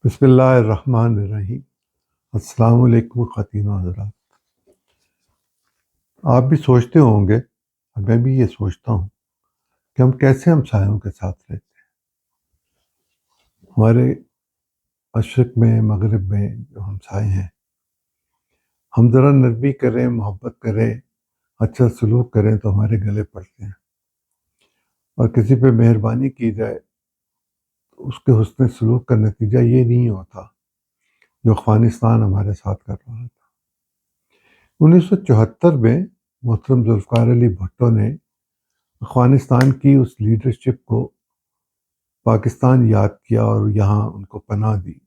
بسم اللہ الرحمن الرحیم۔ السلام علیکم خواتین و حضرات۔ آپ بھی سوچتے ہوں گے اور میں بھی یہ سوچتا ہوں کہ ہم کیسے ہمسایوں کے ساتھ رہتے ہیں۔ ہمارے مشرق میں مغرب میں جو ہمسائے ہیں، ہم ذرا نرمی کریں، محبت کریں، اچھا سلوک کریں تو ہمارے گلے پڑتے ہیں، اور کسی پہ مہربانی کی جائے تو اس کے حسن سلوک کا نتیجہ یہ نہیں ہوتا جو افغانستان ہمارے ساتھ کر رہا تھا۔ 1974 میں محترم ذوالفقار علی بھٹو نے افغانستان کی اس لیڈرشپ کو پاکستان یاد کیا اور یہاں ان کو پناہ دی،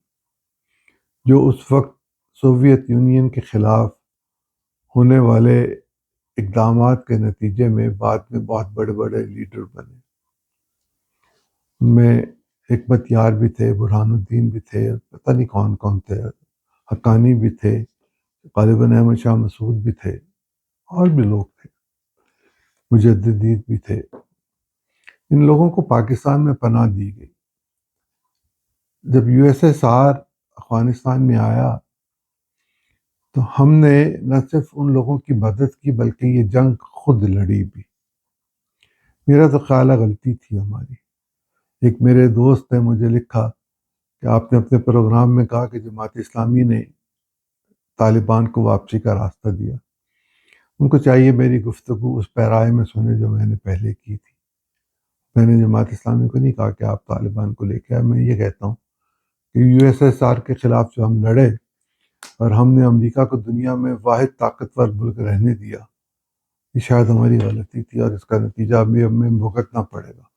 جو اس وقت سوویت یونین کے خلاف ہونے والے اقدامات کے نتیجے میں بعد میں بہت بڑے بڑے لیڈر بنے۔ ان میں حکمت یار بھی تھے، برہان الدین بھی تھے، پتہ نہیں کون کون تھے، حقانی بھی تھے، غالباً احمد شاہ مسعود بھی تھے، اور بھی لوگ تھے، مجددین بھی تھے۔ ان لوگوں کو پاکستان میں پناہ دی گئی۔ جب U S S R Afghanistan میں آیا تو ہم نے نہ صرف ان لوگوں کی مدد کی بلکہ یہ جنگ خود لڑی بھی۔ میرا تو خیال ہے غلطی تھی ہماری۔ ایک میرے دوست نے مجھے لکھا کہ آپ نے اپنے پروگرام میں کہا کہ جماعت اسلامی نے طالبان کو واپسی کا راستہ دیا۔ ان کو چاہیے میری گفتگو اس پیرائے میں سنے جو میں نے پہلے کی تھی۔ میں نے جماعت اسلامی کو نہیں کہا کہ آپ طالبان کو لے کے آئے، میں یہ کہتا ہوں کہ یو ایس ایس آر کے خلاف جو ہم لڑے اور ہم نے امریکہ کو دنیا میں واحد طاقتور ملک رہنے دیا، یہ شاید ہماری غلطی تھی، اور اس کا نتیجہ ہمیں بھگتنا پڑے گا۔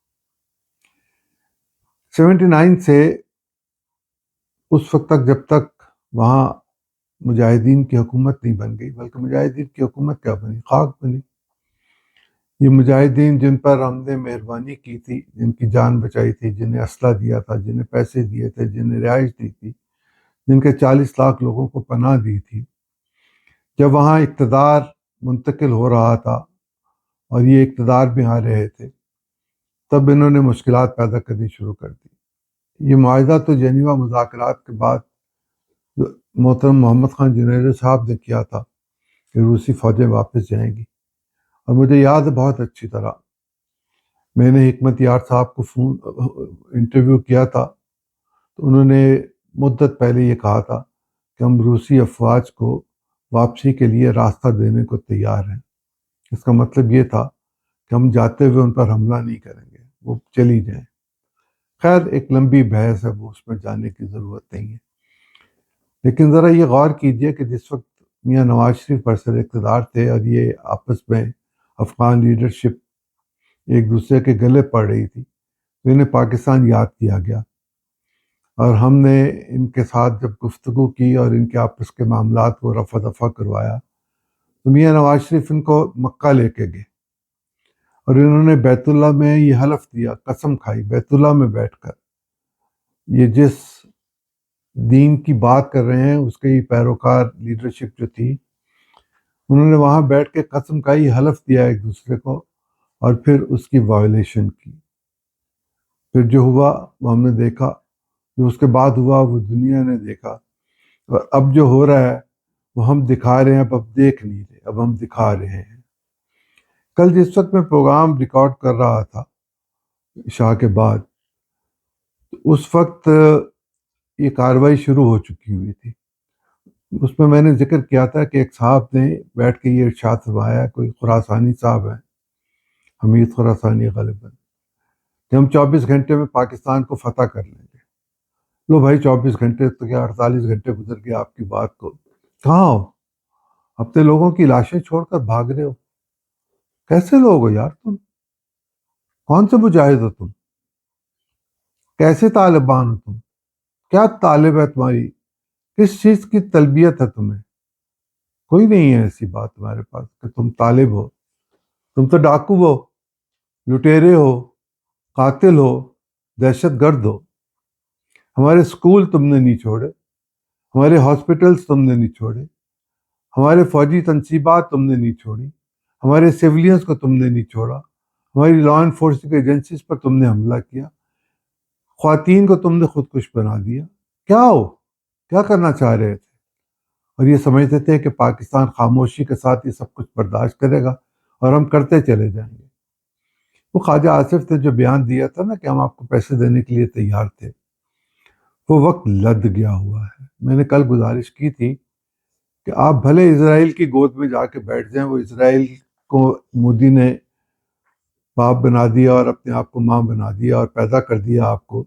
79 سے اس وقت تک جب تک وہاں مجاہدین کی حکومت نہیں بن گئی، بلکہ مجاہدین کی حکومت کیا بنی، خاک بنی۔ یہ مجاہدین جن پر ہم نے مہربانی کی تھی، جن کی جان بچائی تھی، جنہیں اسلحہ دیا تھا، جنہیں پیسے دیے تھے، جنہیں رہائش دی تھی، جن کے 40 لاکھ لوگوں کو پناہ دی تھی، جب وہاں اقتدار منتقل ہو رہا تھا اور یہ اقتدار میں آ رہے تھے، تب انہوں نے مشکلات پیدا کرنی شروع کر دی۔ یہ معاہدہ تو جنیوا مذاکرات کے بعد محترم محمد خان جنیرو صاحب نے کیا تھا کہ روسی فوجیں واپس جائیں گی، اور مجھے یاد ہے بہت اچھی طرح میں نے حکمت یار صاحب کو انٹرویو کیا تھا، تو انہوں نے مدت پہلے یہ کہا تھا کہ ہم روسی افواج کو واپسی کے لیے راستہ دینے کو تیار ہیں۔ اس کا مطلب یہ تھا کہ ہم جاتے ہوئے ان پر حملہ نہیں کریں گے، وہ چلی جائیں۔ خیر ایک لمبی بحث ہے، وہ اس میں جانے کی ضرورت نہیں ہے، لیکن ذرا یہ غور کیجئے کہ جس وقت میاں نواز شریف برسر اقتدار تھے اور یہ آپس میں افغان لیڈرشپ ایک دوسرے کے گلے پڑ رہی تھی، تو انہیں پاکستان یاد کیا گیا، اور ہم نے ان کے ساتھ جب گفتگو کی اور ان کے آپس کے معاملات کو رفع دفع کروایا تو میاں نواز شریف ان کو مکہ لے کے گئے، اور انہوں نے بیت اللہ میں یہ حلف دیا، قسم کھائی بیت اللہ میں بیٹھ کر، یہ جس دین کی بات کر رہے ہیں اس کے پیروکار لیڈرشپ جو تھی، انہوں نے وہاں بیٹھ کے قسم کھائی، حلف دیا ایک دوسرے کو، اور پھر اس کی وائلیشن کی۔ پھر جو ہوا وہ ہم نے دیکھا، جو اس کے بعد ہوا وہ دنیا نے دیکھا، اور اب جو ہو رہا ہے وہ ہم دکھا رہے ہیں، اب دیکھ نہیں رہے، اب ہم دکھا رہے ہیں۔ کل جس وقت میں پروگرام ریکارڈ کر رہا تھا عشاء کے بعد، اس وقت یہ کارروائی شروع ہو چکی ہوئی تھی۔ اس میں نے ذکر کیا تھا کہ ایک صاحب نے بیٹھ کے یہ ارشاد فرمایا، کوئی خراسانی صاحب ہے، حمید خراسانی غالباً، کہ ہم 24 گھنٹے میں پاکستان کو فتح کر لیں گے۔ لو بھائی 24 گھنٹے تو کیا 48 گھنٹے گزر گئے آپ کی بات کو، کہاں ہو؟ اپنے لوگوں کی لاشیں چھوڑ کر بھاگ رہے ہو؟ کیسے لوگ ہو یار تم؟ کون سے مجاہد ہو تم؟ کیسے طالبان ہو تم؟ کیا طالب ہے تمہاری؟ کس چیز کی تلبیت ہے تمہیں؟ کوئی نہیں ہے ایسی بات تمہارے پاس کہ تم طالب ہو۔ تم تو ڈاکو ہو، لٹیرے ہو، قاتل ہو، دہشت گرد ہو۔ ہمارے اسکول تم نے نہیں چھوڑے، ہمارے ہاسپٹلز تم نے نہیں چھوڑے، ہمارے فوجی تنصیبات تم نے نہیں چھوڑی، ہمارے سیولینز کو تم نے نہیں چھوڑا، ہماری لا انفورسنگ ایجنسیز پر تم نے حملہ کیا، خواتین کو تم نے خودکش بنا دیا۔ کیا کرنا چاہ رہے تھے؟ اور یہ سمجھتے تھے کہ پاکستان خاموشی کے ساتھ یہ سب کچھ برداشت کرے گا اور ہم کرتے چلے جائیں گے۔ وہ خواجہ آصف نے جو بیان دیا تھا نا کہ ہم آپ کو پیسے دینے کے لیے تیار تھے، وہ وقت لد گیا ہوا ہے۔ میں نے کل گزارش کی تھی کہ آپ بھلے اسرائیل کی گود میں جا کے بیٹھ جائیں، وہ اسرائیل کو مودی نے باپ بنا دیا اور اپنے آپ کو ماں بنا دیا اور پیدا کر دیا آپ کو،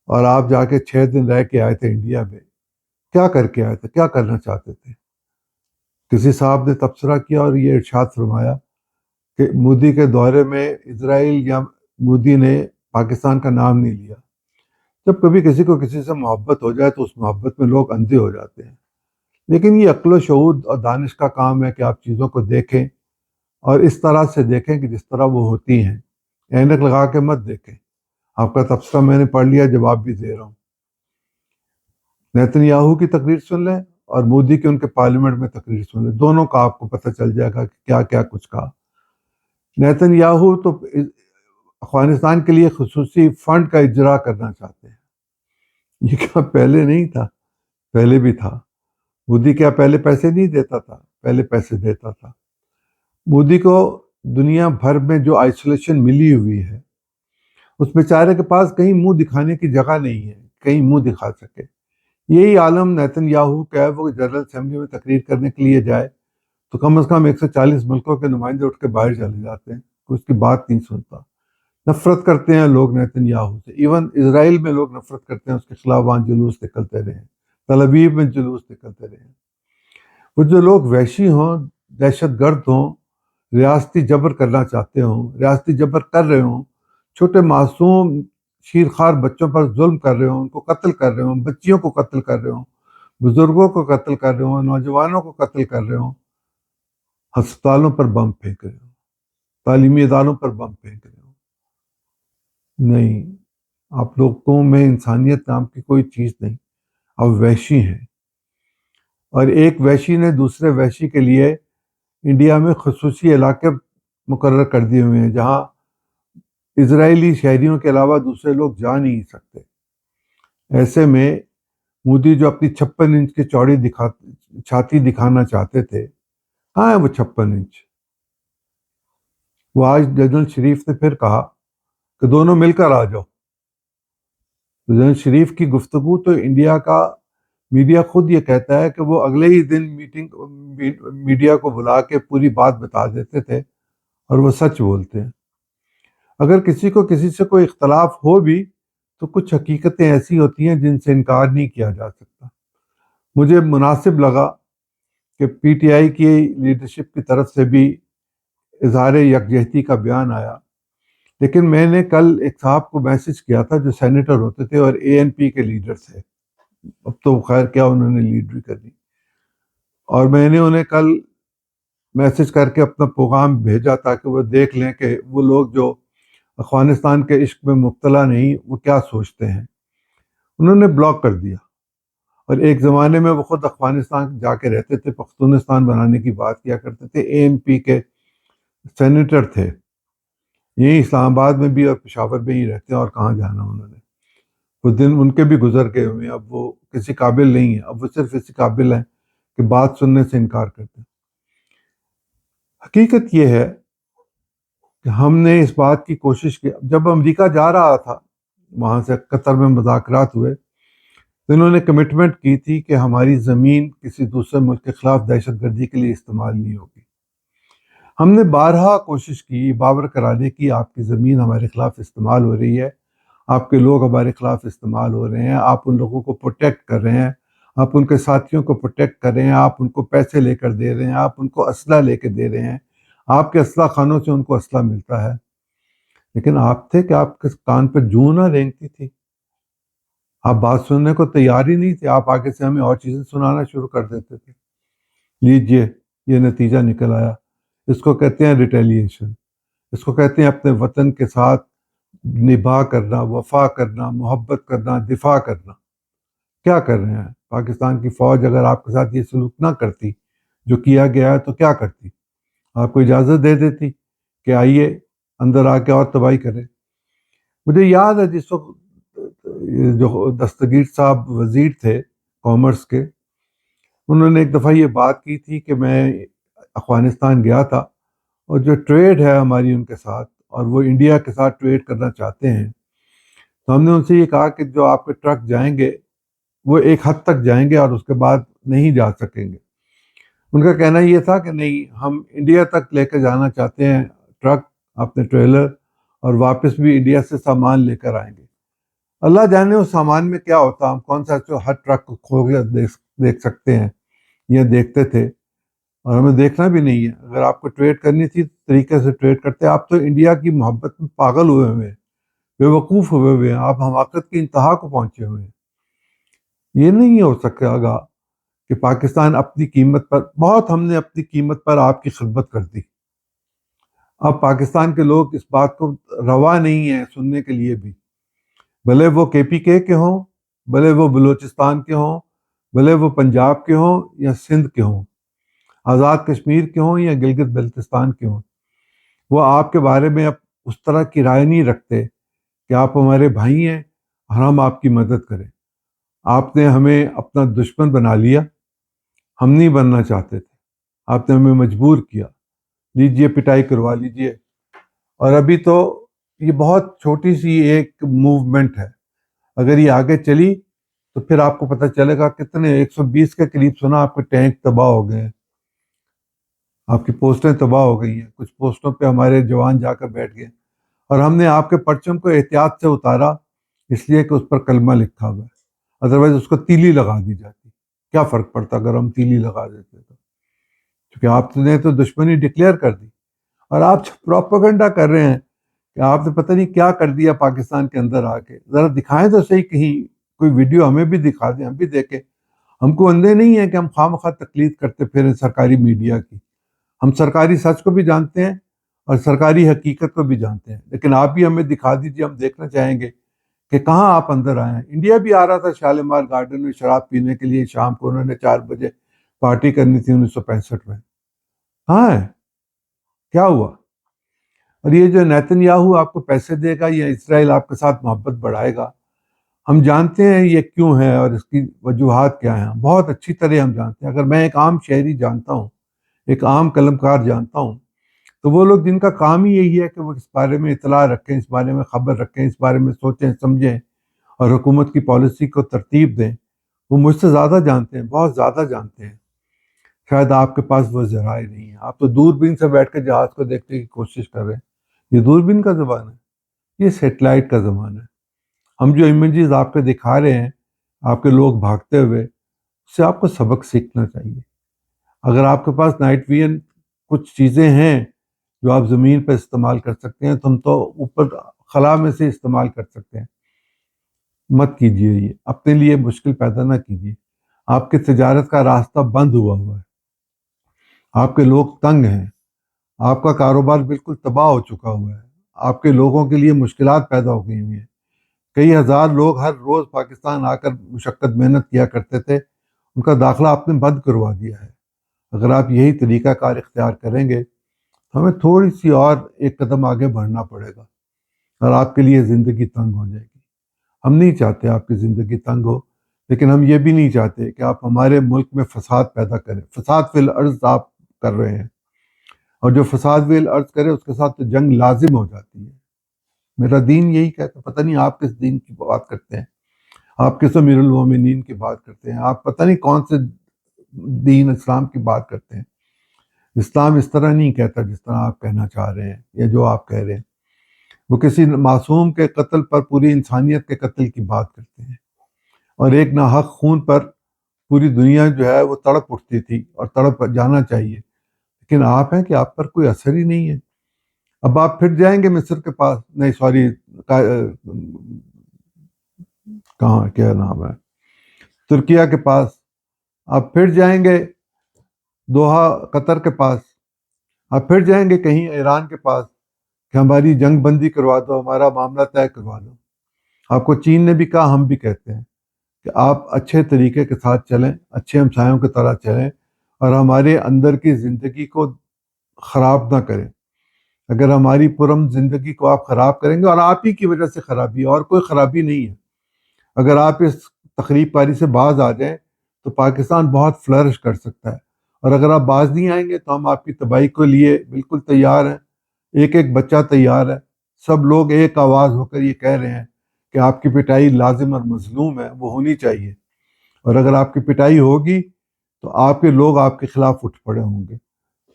اور آپ جا کے 6 دن رہ کے آئے تھے انڈیا میں۔ کیا کر کے آئے تھے؟ کیا کرنا چاہتے تھے؟ کسی صاحب نے تبصرہ کیا اور یہ ارشاد فرمایا کہ مودی کے دورے میں اسرائیل یا مودی نے پاکستان کا نام نہیں لیا۔ جب کبھی کسی کو کسی سے محبت ہو جائے تو اس محبت میں لوگ اندھے ہو جاتے ہیں، لیکن یہ عقل و شعور اور دانش کا کام ہے کہ آپ چیزوں کو دیکھیں اور اس طرح سے دیکھیں کہ جس طرح وہ ہوتی ہیں، اینک لگا کے مت دیکھیں۔ آپ کا تبصرہ میں نے پڑھ لیا، جواب بھی دے رہا ہوں۔ نیتن یاہو کی تقریر سن لیں اور مودی کی ان کے پارلیمنٹ میں تقریر سن لیں، دونوں کا آپ کو پتہ چل جائے گا کہ کیا کیا کچھ کہا۔ نیتن یاہو تو افغانستان کے لیے خصوصی فنڈ کا اجرا کرنا چاہتے ہیں۔ یہ کیا پہلے نہیں تھا؟ پہلے بھی تھا۔ مودی کیا پہلے پیسے نہیں دیتا تھا؟ پہلے پیسے دیتا تھا۔ مودی کو دنیا بھر میں جو آئسولیشن ملی ہوئی ہے، اس بیچارے کے پاس کہیں منہ دکھانے کی جگہ نہیں ہے، کہیں منہ دکھا سکے۔ یہی عالم نیتن یاہو کا ہے، وہ جنرل اسمبلی میں تقریر کرنے کے لیے جائے تو کم از کم 140 ملکوں کے نمائندے اٹھ کے باہر چلے جاتے ہیں، کوئی اس کی بات نہیں سنتا۔ نفرت کرتے ہیں لوگ نیتن یاہو سے، ایون اسرائیل میں لوگ نفرت کرتے ہیں اس کے خلاف، وہاں جلوس نکلتے رہے ہیں، تل ابیب میں جلوس نکلتے رہے ہیں۔ وہ جو لوگ وحشی ہوں، دہشت گرد ہوں، ریاستی جبر کرنا چاہتے ہوں، ریاستی جبر کر رہے ہوں، چھوٹے معصوم شیرخوار بچوں پر ظلم کر رہے ہوں، ان کو قتل کر رہے ہوں، بچیوں کو قتل کر رہے ہوں، بزرگوں کو قتل کر رہے ہوں، نوجوانوں کو قتل کر رہے ہوں، ہسپتالوں پر بم پھینک رہے ہوں، تعلیمی اداروں پر بم پھینک رہے ہوں، نہیں، آپ لوگوں میں انسانیت نام کی کوئی چیز نہیں، آپ وحشی ہیں۔ اور ایک وحشی نے دوسرے وحشی کے لیے انڈیا میں خصوصی علاقے مقرر کر دیے ہوئے ہیں جہاں اسرائیلی شہریوں کے علاوہ دوسرے لوگ جا نہیں سکتے۔ ایسے میں مودی جو اپنی 56 انچ کی چوڑی چھاتی دکھانا چاہتے تھے، کہاں ہے وہ 56 انچ؟ وہ آج جنرل شریف نے پھر کہا کہ دونوں مل کر آ جاؤ۔ جنرل شریف کی گفتگو تو انڈیا کا میڈیا خود یہ کہتا ہے کہ وہ اگلے ہی دن میڈیا کو بلا کے پوری بات بتا دیتے تھے، اور وہ سچ بولتے ہیں۔ اگر کسی کو کسی سے کوئی اختلاف ہو بھی تو کچھ حقیقتیں ایسی ہوتی ہیں جن سے انکار نہیں کیا جا سکتا۔ مجھے مناسب لگا کہ پی ٹی آئی کی لیڈرشپ کی طرف سے بھی اظہار یکجہتی کا بیان آیا، لیکن میں نے کل ایک صاحب کو میسج کیا تھا جو سینیٹر ہوتے تھے اور اے این پی کے لیڈر تھے، اب تو خیر کیا انہوں نے لیڈری کر دی، اور میں نے انہیں کل میسج کر کے اپنا پیغام بھیجا تاکہ وہ دیکھ لیں کہ وہ لوگ جو افغانستان کے عشق میں مبتلا نہیں وہ کیا سوچتے ہیں۔ انہوں نے بلاک کر دیا، اور ایک زمانے میں وہ خود افغانستان جا کے رہتے تھے، پختونستان بنانے کی بات کیا کرتے تھے، اے این پی کے سینیٹر تھے، یہی اسلام آباد میں بھی اور پشاور میں ہی رہتے ہیں، اور کہاں جانا انہوں نے۔ وہ دن ان کے بھی گزر گئے ہوئے ہیں، اب وہ کسی قابل نہیں ہیں، اب وہ صرف اسی قابل ہیں کہ بات سننے سے انکار کرتے ہیں۔ حقیقت یہ ہے کہ ہم نے اس بات کی کوشش کی، جب امریکہ جا رہا تھا وہاں سے قطر میں مذاکرات ہوئے تو انہوں نے کمٹمنٹ کی تھی کہ ہماری زمین کسی دوسرے ملک کے خلاف دہشت گردی کے لیے استعمال نہیں ہوگی۔ ہم نے بارہا کوشش کی باور کرانے کی، آپ کی زمین ہمارے خلاف استعمال ہو رہی ہے، آپ کے لوگ ہمارے خلاف استعمال ہو رہے ہیں، آپ ان لوگوں کو پروٹیکٹ کر رہے ہیں، آپ ان کے ساتھیوں کو پروٹیکٹ کر رہے ہیں، آپ ان کو پیسے لے کر دے رہے ہیں، آپ ان کو اسلحہ لے کے دے رہے ہیں، آپ کے اسلحہ خانوں سے ان کو اسلحہ ملتا ہے، لیکن آپ تھے کہ آپ کے کان پہ جوں نہ رینگتی تھی، آپ بات سننے کو تیار ہی نہیں تھے، آپ آگے سے ہمیں اور چیزیں سنانا شروع کر دیتے تھے۔ لیجئے یہ نتیجہ نکل آیا، اس کو کہتے ہیں ریٹیلیشن، اس کو کہتے ہیں اپنے وطن کے ساتھ نبھا کرنا، وفا کرنا، محبت کرنا، دفاع کرنا۔ کیا کر رہے ہیں؟ پاکستان کی فوج اگر آپ کے ساتھ یہ سلوک نہ کرتی جو کیا گیا ہے تو کیا کرتی؟ آپ کو اجازت دے دیتی کہ آئیے اندر آ کے اور تباہی کرے؟ مجھے یاد ہے جس وقت جو دستگیر صاحب وزیر تھے کامرس کے، انہوں نے ایک دفعہ یہ بات کی تھی کہ میں افغانستان گیا تھا، اور جو ٹریڈ ہے ہماری ان کے ساتھ، اور وہ انڈیا کے ساتھ ٹریڈ کرنا چاہتے ہیں، تو ہم نے ان سے یہ کہا کہ جو آپ کے ٹرک جائیں گے وہ ایک حد تک جائیں گے اور اس کے بعد نہیں جا سکیں گے۔ ان کا کہنا یہ تھا کہ نہیں، ہم انڈیا تک لے کے جانا چاہتے ہیں ٹرک، اپنے ٹریلر، اور واپس بھی انڈیا سے سامان لے کر آئیں گے۔ اللہ جانے اس سامان میں کیا ہوتا، ہم کون سا ہر ٹرک کو کھو کے دیکھ سکتے ہیں یا دیکھتے تھے، اور ہمیں دیکھنا بھی نہیں ہے۔ اگر آپ کو ٹریڈ کرنی تھی طریقے سے ٹریڈ کرتے۔ آپ تو انڈیا کی محبت میں پاگل ہوئے ہیں، بے وقوف ہوئے ہیں، آپ حماقت کی انتہا کو پہنچے ہوئے ہیں۔ یہ نہیں ہو سکے گا کہ پاکستان اپنی قیمت پر، بہت ہم نے اپنی قیمت پر آپ کی خدمت کر دی، اب پاکستان کے لوگ اس بات کو روا نہیں ہیں سننے کے لیے بھی، بھلے وہ KPK کے ہوں، بھلے وہ بلوچستان کے ہوں، بھلے وہ پنجاب کے ہوں یا سندھ کے ہوں، آزاد کشمیر کے ہوں یا گلگت بلتستان کے ہوں، وہ آپ کے بارے میں اب اس طرح کی رائے نہیں رکھتے کہ آپ ہمارے بھائی ہیں اور ہم آپ کی مدد کریں۔ آپ نے ہمیں اپنا دشمن بنا لیا، ہم نہیں بننا چاہتے تھے، آپ نے ہمیں مجبور کیا، لیجئے پٹائی کروا لیجئے۔ اور ابھی تو یہ بہت چھوٹی سی ایک موومنٹ ہے، اگر یہ آگے چلی تو پھر آپ کو پتہ چلے گا کتنے 120 کے قریب سنا آپ کے ٹینک تباہ ہو گئے ہیں، آپ کی پوسٹیں تباہ ہو گئی ہیں، کچھ پوسٹوں پہ ہمارے جوان جا کر بیٹھ گئے، اور ہم نے آپ کے پرچم کو احتیاط سے اتارا اس لیے کہ اس پر کلمہ لکھا ہوا ہے، ادروائز اس کو تیلی لگا دی جاتی، کیا فرق پڑتا اگر ہم تیلی لگا دیتے تو، کیونکہ آپ نے تو دشمنی ڈکلیئر کر دی۔ اور آپ پروپیگنڈا کر رہے ہیں کہ آپ نے پتہ نہیں کیا کر دیا پاکستان کے اندر آ کے، ذرا دکھائیں تو صحیح، کہیں کوئی ویڈیو ہمیں بھی دکھا دیں، ہم بھی دیکھیں۔ ہم کو اندھے نہیں ہیں کہ ہم خواہ مخواہ تقلید کرتے پھریں سرکاری میڈیا کی، ہم سرکاری سچ کو بھی جانتے ہیں اور سرکاری حقیقت کو بھی جانتے ہیں، لیکن آپ بھی ہمیں دکھا دیجیے، ہم دیکھنا چاہیں گے کہ کہاں آپ اندر آئے ہیں۔ انڈیا بھی آ رہا تھا شالیمار گارڈن میں شراب پینے کے لیے، شام کو انہوں نے 4 بجے پارٹی کرنی تھی 1965 میں، کہاں ہے، کیا ہوا؟ اور یہ جو نیتن یاہو آپ کو پیسے دے گا یا اسرائیل آپ کے ساتھ محبت بڑھائے گا، ہم جانتے ہیں یہ کیوں ہے اور اس کی وجوہات کیا ہیں، بہت اچھی طرح ہم جانتے ہیں۔ اگر میں ایک عام شہری جانتا ہوں، ایک عام قلم کار جانتا ہوں، تو وہ لوگ جن کا کام ہی یہی ہے کہ وہ اس بارے میں اطلاع رکھیں، اس بارے میں خبر رکھیں، اس بارے میں سوچیں سمجھیں اور حکومت کی پالیسی کو ترتیب دیں، وہ مجھ سے زیادہ جانتے ہیں، بہت زیادہ جانتے ہیں۔ شاید آپ کے پاس وہ ذرائع نہیں ہے، آپ تو دوربین سے بیٹھ کے جہاز کو دیکھنے کی کوشش کر رہے ہیں۔ یہ دوربین کا زمانہ ہے، یہ سیٹلائٹ کا زمانہ ہے۔ ہم جو امیجز آپ کے دکھا رہے ہیں، آپ کے لوگ بھاگتے ہوئے، اس سے آپ کو سبق سیکھنا چاہیے۔ اگر آپ کے پاس نائٹ ویژن کچھ چیزیں ہیں جو آپ زمین پہ استعمال کر سکتے ہیں، تو ہم تو اوپر خلا میں سے استعمال کر سکتے ہیں۔ مت کیجیے، یہ اپنے لیے مشکل پیدا نہ کیجیے۔ آپ کی تجارت کا راستہ بند ہوا ہے، آپ کے لوگ تنگ ہیں، آپ کا کاروبار بالکل تباہ ہو چکا ہوا ہے، آپ کے لوگوں کے لیے مشکلات پیدا ہو گئی ہوئی ہیں۔ کئی ہزار لوگ ہر روز پاکستان آ کر مشقت محنت کیا کرتے تھے، ان کا داخلہ آپ نے بند کروا دیا ہے۔ اگر آپ یہی طریقہ کار اختیار کریں گے تو ہمیں تھوڑی سی اور ایک قدم آگے بڑھنا پڑے گا، اور آپ کے لیے زندگی تنگ ہو جائے گی۔ ہم نہیں چاہتے آپ کی زندگی تنگ ہو، لیکن ہم یہ بھی نہیں چاہتے کہ آپ ہمارے ملک میں فساد پیدا کریں۔ فساد فی الارض آپ کر رہے ہیں، اور جو فساد فی الارض کرے اس کے ساتھ تو جنگ لازم ہو جاتی ہے۔ میرا دین یہی کہتا ہے، پتہ نہیں آپ کس دین کی بات کرتے ہیں، آپ کس امیر المومنین کی بات کرتے ہیں، آپ پتہ نہیں کون سے دین اسلام کی بات کرتے ہیں۔ اسلام اس طرح نہیں کہتا جس طرح آپ کہنا چاہ رہے ہیں یا جو آپ کہہ رہے ہیں۔ وہ کسی معصوم کے قتل پر پوری انسانیت کے قتل کی بات کرتے ہیں، اور ایک ناحق خون پر پوری دنیا جو ہے وہ تڑپ اٹھتی تھی اور تڑپ جانا چاہیے، لیکن آپ ہیں کہ آپ پر کوئی اثر ہی نہیں ہے۔ اب آپ پھر جائیں گے مصر کے پاس، نہیں سوری، کہاں کیا نام ہے، ترکیہ کے پاس، آپ پھر جائیں گے دوحہ قطر کے پاس، آپ پھر جائیں گے کہیں ایران کے پاس کہ ہماری جنگ بندی کروا دو، ہمارا معاملہ طے کروا دو۔ آپ کو چین نے بھی کہا، ہم بھی کہتے ہیں کہ آپ اچھے طریقے کے ساتھ چلیں، اچھے ہمسایوں کی طرح چلیں، اور ہمارے اندر کی زندگی کو خراب نہ کریں۔ اگر ہماری پرم زندگی کو آپ خراب کریں گے، اور آپ ہی کی وجہ سے خرابی، اور کوئی خرابی نہیں ہے، اگر آپ اس تخریب کاری سے باز آ جائیں تو پاکستان بہت فلرش کر سکتا ہے، اور اگر آپ باز نہیں آئیں گے تو ہم آپ کی تباہی کے لیے بالکل تیار ہیں. ایک ایک بچہ تیار ہے. سب لوگ ایک آواز ہو کر یہ کہہ رہے ہیں کہ آپ کی پٹائی لازم اور مظلوم ہے، وہ ہونی چاہیے. اور اگر آپ کی پٹائی ہوگی تو آپ کے لوگ آپ کے خلاف اٹھ پڑے ہوں گے.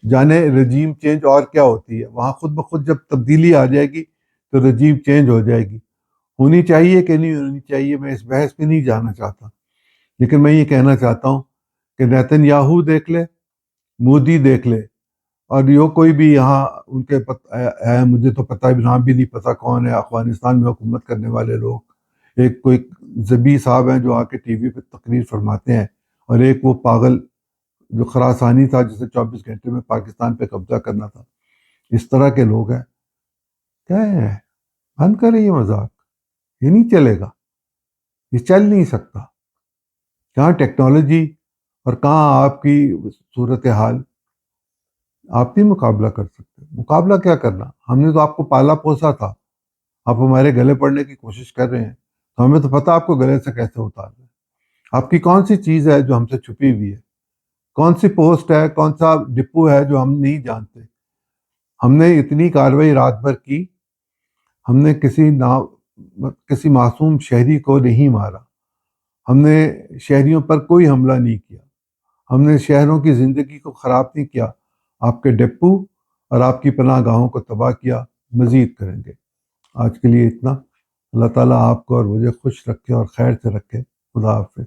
جانے رجیم چینج اور کیا ہوتی ہے، وہاں خود بخود جب تبدیلی آ جائے گی تو رجیم چینج ہو جائے گی. ہونی چاہیے کہ نہیں ہونی چاہیے، میں اس بحث پہ نہیں جانا چاہتا، لیکن میں یہ کہنا چاہتا ہوں کہ نیتن یاہو دیکھ لے، مودی دیکھ لے، اور یہ کوئی بھی یہاں ان کے ہے، مجھے تو پتہ بھی نام بھی نہیں پتہ کون ہے افغانستان میں حکومت کرنے والے لوگ. ایک کوئی زبی صاحب ہیں جو آ کے ٹی وی پہ تقریر فرماتے ہیں، اور ایک وہ پاگل جو خراسانی تھا جسے 24 گھنٹے میں پاکستان پہ قبضہ کرنا تھا. اس طرح کے لوگ ہیں. کیا ہے، بند کریں یہ مذاق، یہ نہیں چلے گا، یہ چل نہیں سکتا. کہاں ٹیکنالوجی اور کہاں آپ کی صورتحال، آپ نہیں مقابلہ کر سکتے. مقابلہ کیا کرنا، ہم نے تو آپ کو پالا پوسا تھا، آپ ہمارے گلے پڑنے کی کوشش کر رہے ہیں تو ہمیں تو پتہ آپ کو گلے سے کیسے اتارنا ہے. آپ کی کون سی چیز ہے جو ہم سے چھپی ہوئی ہے، کون سی پوسٹ ہے، کون سا ڈپو ہے جو ہم نہیں جانتے. ہم نے اتنی کارروائی رات بھر کی، ہم نے کسی معصوم شہری کو نہیں مارا، ہم نے شہریوں پر کوئی حملہ نہیں کیا، ہم نے شہروں کی زندگی کو خراب نہیں کیا. آپ کے ڈپو اور آپ کی پناہ گاہوں کو تباہ کیا، مزید کریں گے. آج کے لیے اتنا. اللہ تعالیٰ آپ کو اور مجھے خوش رکھے اور خیر سے رکھے. خدا حافظ.